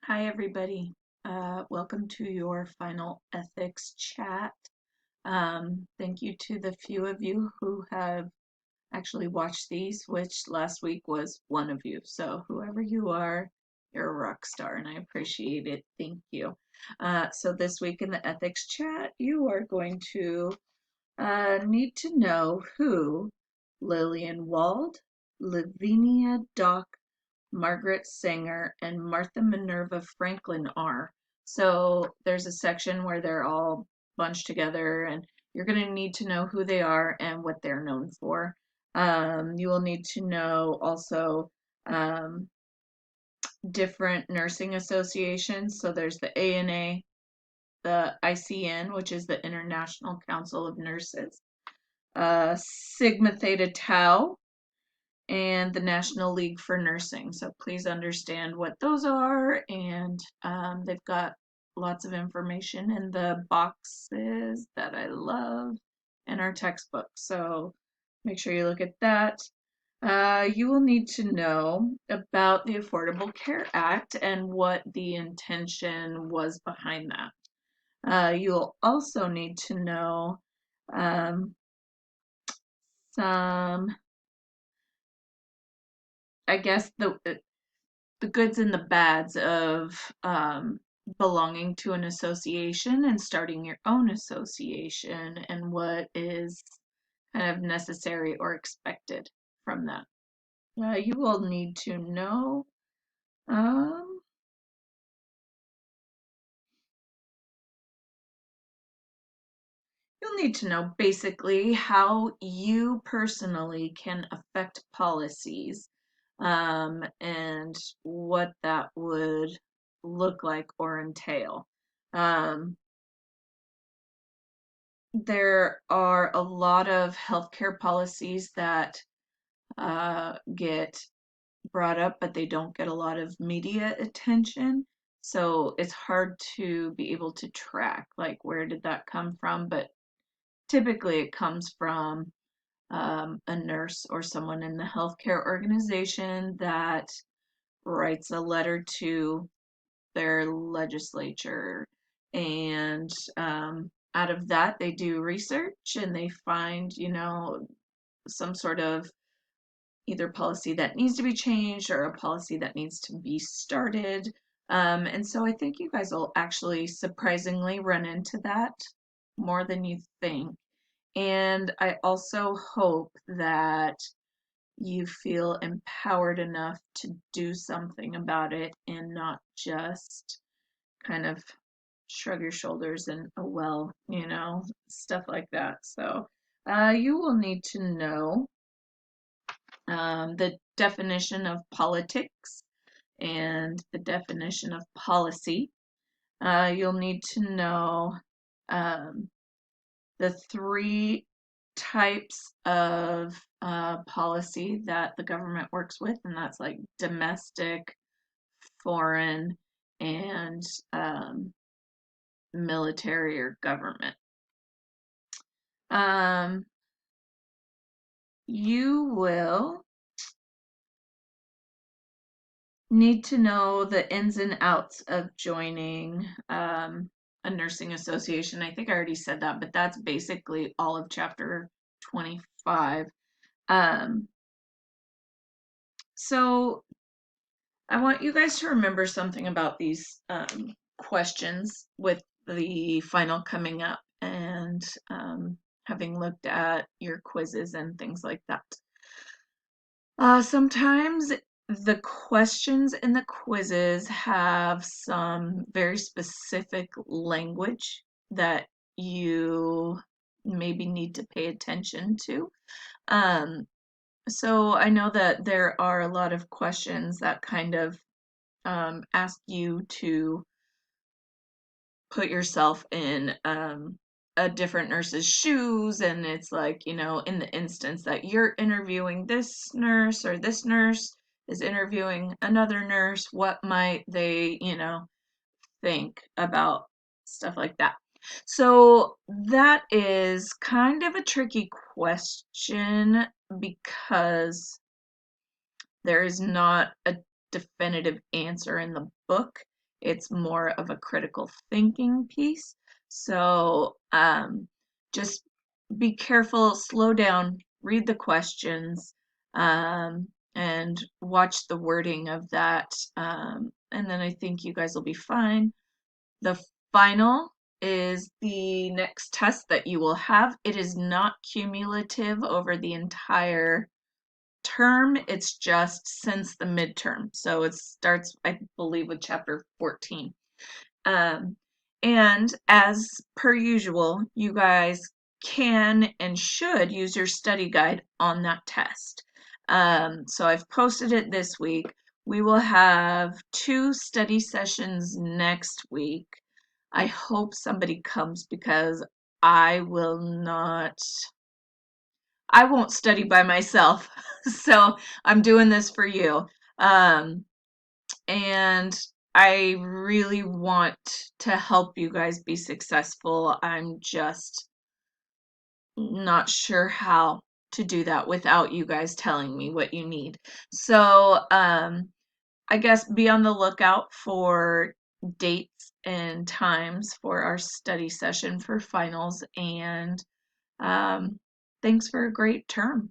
Hi, everybody. Welcome to your final ethics chat. Thank you to the few of you who have actually watched these, which last week was one of you. So, whoever you are, you're a rock star, and I appreciate it. Thank you. So, this week in the ethics chat, you are going to need to know who Lillian Wald, Lavinia Dock, Margaret Sanger, and Martha Minerva Franklin are. So there's a section where they're all bunched together, and you're going to need to know who they are and what they're known for. You will need to know also um, different nursing associations. So there's the ANA, the ICN, which is the International Council of Nurses, Sigma Theta Tau, and the National League for Nursing. So please understand what those are, and they've got lots of information in the boxes that I love in our textbook. So make sure you look at that. You will need to know about the Affordable Care Act and what the intention was behind that. You'll also need to know um, some, I guess, the goods and the bads of belonging to an association and starting your own association and what is kind of necessary or expected from that. You will need to know um, you'll need to know basically how you personally can affect policies and what that would look like or entail. Um, there are a lot of healthcare policies that get brought up, but they don't get a lot of media attention. So it's hard to be able to track, like, where did that come from? But typically it comes from a nurse or someone in the healthcare organization that writes a letter to their legislature. And out of that, they do research and they find, some sort of either policy that needs to be changed or a policy that needs to be started. And so I think you guys will actually surprisingly run into that more than you think. And I also hope that you feel empowered enough to do something about it and not just kind of shrug your shoulders and, oh, well, stuff like that. So you will need to know the definition of politics and the definition of policy. You'll need to know um, the three types of policy that the government works with, and that's like domestic, foreign, and military or government. Um, you will need to know the ins and outs of joining a nursing association. I think I already said that, but that's basically all of chapter 25. Um, so I want you guys to remember something about these questions with the final coming up and having looked at your quizzes and things like that. Sometimes the questions in the quizzes have some very specific language that you maybe need to pay attention to. Um, so I know that there are a lot of questions that kind of ask you to put yourself in a different nurse's shoes, and it's like, in the instance that you're interviewing this nurse or this nurse is interviewing another nurse, what might they, think about stuff like that. So that is kind of a tricky question because there is not a definitive answer in the book. It's more of a critical thinking piece. So just be careful, slow down, read the questions, and watch the wording of that. And then I think you guys will be fine. The final is the next test that you will have. It is not cumulative over the entire term, it's just since the midterm. So it starts, I believe, with chapter 14. Um, and as per usual, you guys can and should use your study guide on that test. So I've posted it this week. We will have 2 study sessions next week. I hope somebody comes because I will not, I won't study by myself. So I'm doing this for you. Um, and I really want to help you guys be successful. I'm just not sure how to do that without you guys telling me what you need. So, I guess be on the lookout for dates and times for our study session for finals. And thanks for a great term.